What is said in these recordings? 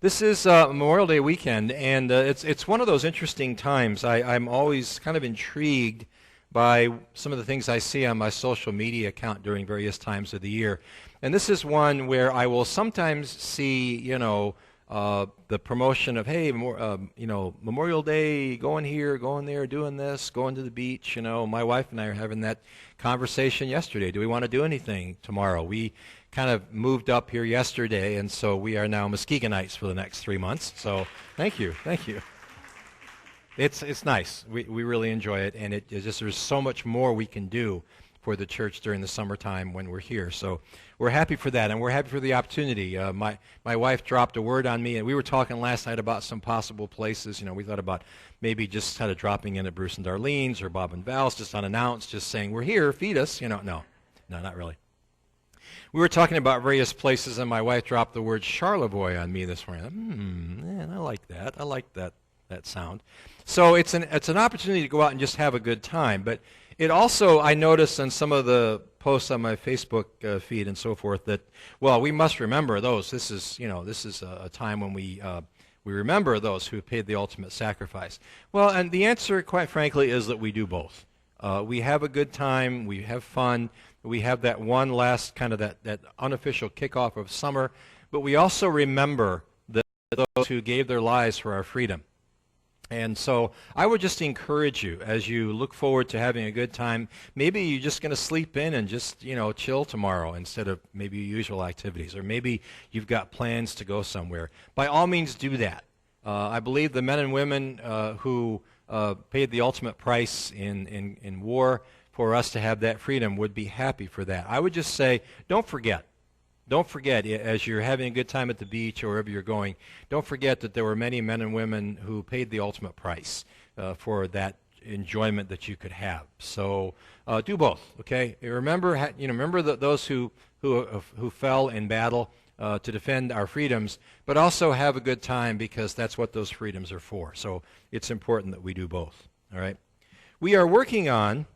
This is Memorial Day weekend, and it's one of those interesting times. I'm always kind of intrigued by some of the things I see on my social media account during various times of the year. And this is one where I will sometimes see, the promotion of, hey, Memorial Day, going here, going there, doing this, going to the beach. My wife and I are having that conversation yesterday. Do we want to do anything tomorrow? We kind of moved up here yesterday, and so we are now Muskegonites for the next 3 months. So thank you. It's nice. We really enjoy it, and there's so much more we can do for the church during the summertime when we're here. So we're happy for that, and we're happy for the opportunity. My wife dropped a word on me, and we were talking last night about some possible places. We thought about maybe just kind of dropping in at Bruce and Darlene's or Bob and Val's, just unannounced, just saying, we're here, feed us. No, not really. We were talking about various places, and my wife dropped the word Charlevoix on me this morning. Man, I like that. I like that sound. So it's an opportunity to go out and just have a good time. But it also, I noticed on some of the posts on my Facebook feed and so forth that, well, we must remember those. This is a time when we remember those who paid the ultimate sacrifice. Well, and the answer, quite frankly, is that we do both. We have a good time. We have fun. We have that one last kind of that unofficial kickoff of summer. But we also remember those who gave their lives for our freedom. And so I would just encourage you, as you look forward to having a good time, maybe you're just going to sleep in and just, chill tomorrow instead of maybe usual activities. Or maybe you've got plans to go somewhere. By all means, do that. I believe the men and women who paid the ultimate price in war for us to have that freedom would be happy for that. I would just say, don't forget, as you're having a good time at the beach or wherever you're going, don't forget that there were many men and women who paid the ultimate price for that enjoyment that you could have. So do both, okay? Remember those who fell in battle to defend our freedoms, but also have a good time because that's what those freedoms are for. So it's important that we do both, all right? We are working on,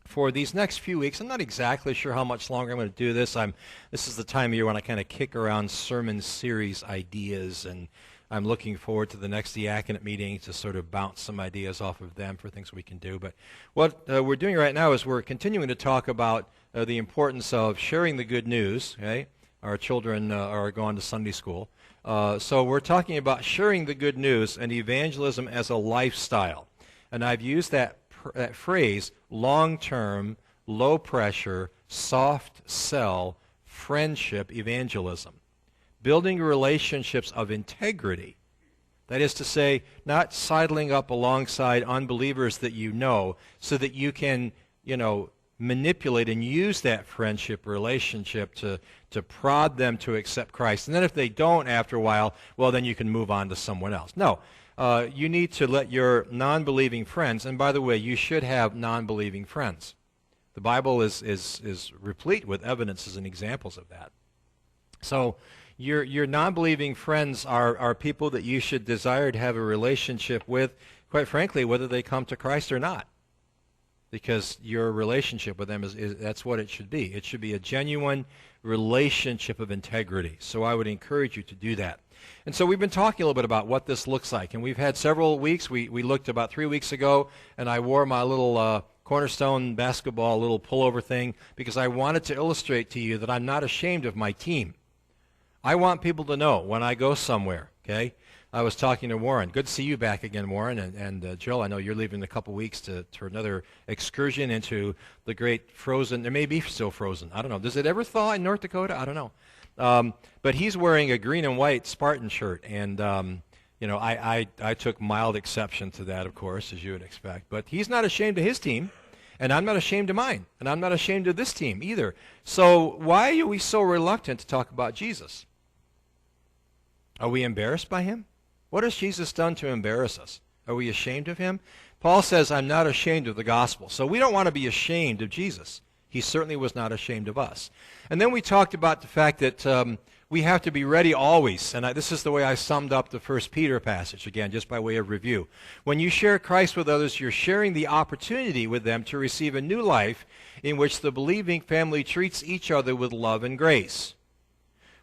for these next few weeks, I'm not exactly sure how much longer I'm going to do this. This is the time of year when I kind of kick around sermon series ideas, and I'm looking forward to the next diaconate meeting to sort of bounce some ideas off of them for things we can do. But what we're doing right now is we're continuing to talk about the importance of sharing the good news. Okay? Our children are going to Sunday school. So we're talking about sharing the good news and evangelism as a lifestyle. And I've used that phrase, long-term, low-pressure, soft-sell friendship evangelism. Building relationships of integrity. That is to say, not sidling up alongside unbelievers that you know so that you can, manipulate and use that friendship relationship to prod them to accept Christ. And then if they don't after a while, well, then you can move on to someone else. No. You need to let your non-believing friends, and by the way, you should have non-believing friends. The Bible is replete with evidences and examples of that. So your non-believing friends are people that you should desire to have a relationship with, quite frankly, whether they come to Christ or not. Because your relationship with them that's what it should be. It should be a genuine relationship of integrity. So I would encourage you to do that. And so we've been talking a little bit about what this looks like. And we've had several weeks. We looked about 3 weeks ago, and I wore my little Cornerstone basketball little pullover thing because I wanted to illustrate to you that I'm not ashamed of my team. I want people to know when I go somewhere, okay? I was talking to Warren. Good to see you back again, Warren. And Jill, I know you're leaving in a couple weeks for another excursion into the great frozen. There may be still frozen. I don't know. Does it ever thaw in North Dakota? I don't know. But he's wearing a green and white Spartan shirt. And, I took mild exception to that, of course, as you would expect. But he's not ashamed of his team. And I'm not ashamed of mine. And I'm not ashamed of this team either. So why are we so reluctant to talk about Jesus? Are we embarrassed by him? What has Jesus done to embarrass us? Are we ashamed of him? Paul says, I'm not ashamed of the gospel. So we don't want to be ashamed of Jesus. He certainly was not ashamed of us. And then we talked about the fact that we have to be ready always. And this is the way I summed up the 1 Peter passage, again, just by way of review. When you share Christ with others, you're sharing the opportunity with them to receive a new life in which the believing family treats each other with love and grace.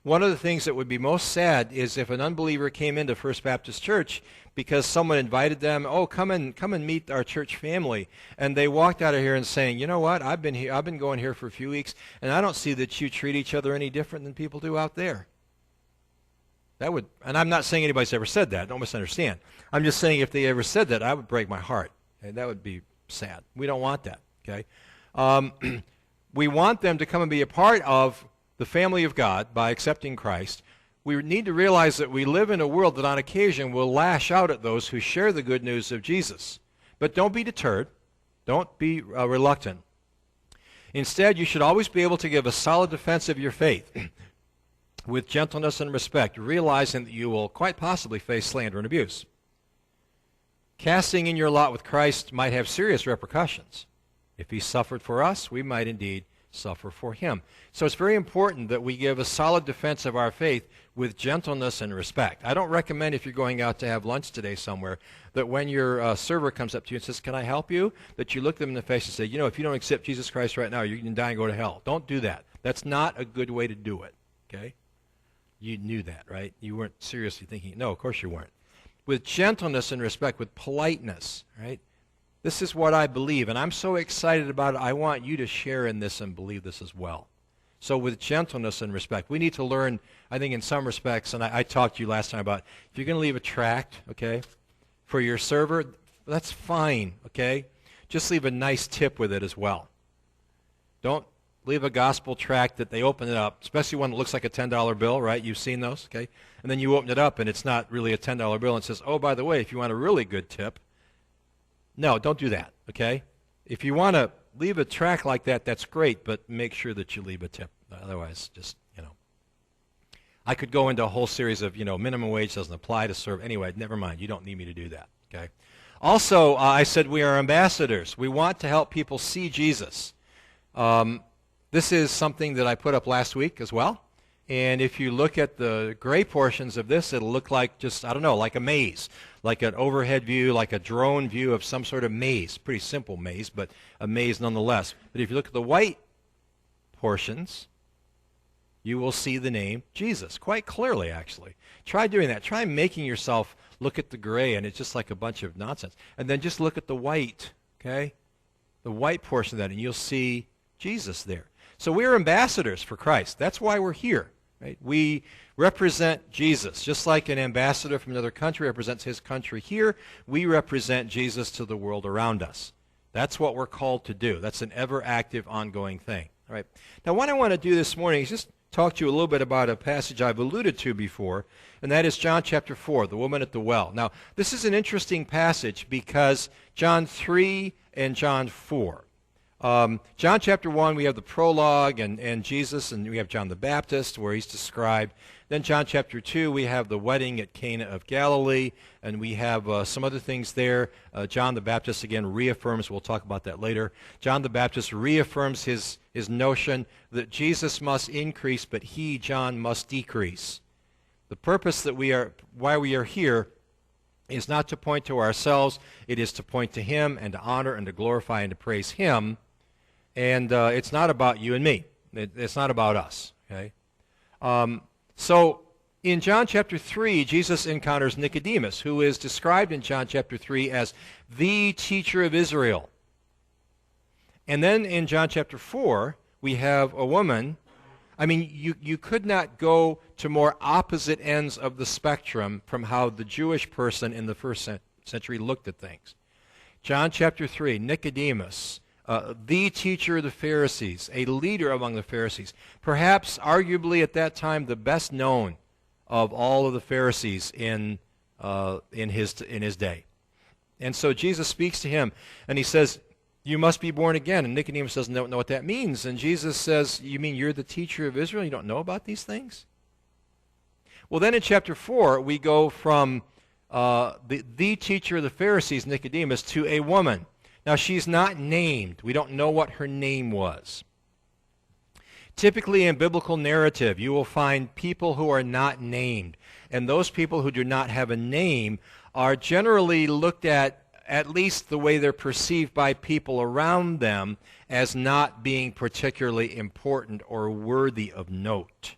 One of the things that would be most sad is if an unbeliever came into First Baptist Church because someone invited them, oh, come and meet our church family, and they walked out of here and saying, you know what, I've been going here for a few weeks, and I don't see that you treat each other any different than people do out there. That would, and I'm not saying anybody's ever said that, don't misunderstand. I'm just saying if they ever said that, I would break my heart, and that would be sad. We don't want that, okay? We want them to come and be a part of the family of God by accepting Christ. We need to realize that we live in a world that on occasion will lash out at those who share the good news of Jesus. But don't be deterred. Don't be reluctant. Instead, you should always be able to give a solid defense of your faith with gentleness and respect, realizing that you will quite possibly face slander and abuse. Casting in your lot with Christ might have serious repercussions. If he suffered for us, we might indeed suffer for him. So it's very important that we give a solid defense of our faith with gentleness and respect. I don't recommend, if you're going out to have lunch today somewhere, that when your server comes up to you and says, can I help you, that you look them in the face and say, you know, if you don't accept Jesus Christ right now, you're going to die and go to hell. Don't do that. That's not a good way to do it, okay? You knew that, right? You weren't seriously thinking, no, of course you weren't. With gentleness and respect, with politeness, right? This is what I believe, and I'm so excited about it. I want you to share in this and believe this as well. So with gentleness and respect, we need to learn, I think in some respects, and I talked to you last time about, if you're going to leave a tract, okay, for your server, that's fine, okay? Just leave a nice tip with it as well. Don't leave a gospel tract that they open it up, especially one that looks like a $10 bill, right? You've seen those, okay? And then you open it up and it's not really a $10 bill and it says, oh, by the way, if you want a really good tip, no, don't do that, okay? If you want to leave a tract like that, that's great, but make sure that you leave a tip. Otherwise, just, you know. I could go into a whole series of, you know, minimum wage doesn't apply to serve. Anyway, never mind. You don't need me to do that, okay? Also, I said we are ambassadors. We want to help people see Jesus. This is something that I put up last week as well. And if you look at the gray portions of this, it'll look like just, I don't know, like a maze, like an overhead view, like a drone view of some sort of maze. Pretty simple maze, but a maze nonetheless. But if you look at the white portions, you will see the name Jesus quite clearly, actually. Try doing that. Try making yourself look at the gray, and it's just like a bunch of nonsense. And then just look at the white, okay? The white portion of that, and you'll see Jesus there. So we're ambassadors for Christ. That's why we're here. Right? We represent Jesus. Just like an ambassador from another country represents his country here, we represent Jesus to the world around us. That's what we're called to do. That's an ever-active, ongoing thing. All right. Now, what I want to do this morning is just talk to you a little bit about a passage I've alluded to before, and that is John chapter 4, the woman at the well. Now, this is an interesting passage because John 3 and John 4. John chapter 1, we have the prologue and Jesus, and we have John the Baptist where he's described. Then John chapter 2, we have the wedding at Cana of Galilee, and we have some other things there. John the Baptist, again, reaffirms, we'll talk about that later. John the Baptist reaffirms his notion that Jesus must increase, but he, John, must decrease. The purpose that why we are here is not to point to ourselves. It is to point to him and to honor and to glorify and to praise him. And it's not about you and me. It's not about us. Okay. So in John chapter 3, Jesus encounters Nicodemus, who is described in John chapter 3 as the teacher of Israel. And then in John chapter 4, we have a woman. I mean, you could not go to more opposite ends of the spectrum from how the Jewish person in the first century looked at things. John chapter 3, Nicodemus, the teacher of the Pharisees, a leader among the Pharisees, perhaps arguably at that time the best known of all of the Pharisees in his day. And so Jesus speaks to him, and he says, you must be born again. And Nicodemus doesn't know what that means. And Jesus says, you mean you're the teacher of Israel? You don't know about these things? Well, then in chapter 4, we go from the teacher of the Pharisees, Nicodemus, to a woman. Now, she's not named. We don't know what her name was. Typically in biblical narrative, you will find people who are not named. And those people who do not have a name are generally looked at least the way they're perceived by people around them, as not being particularly important or worthy of note.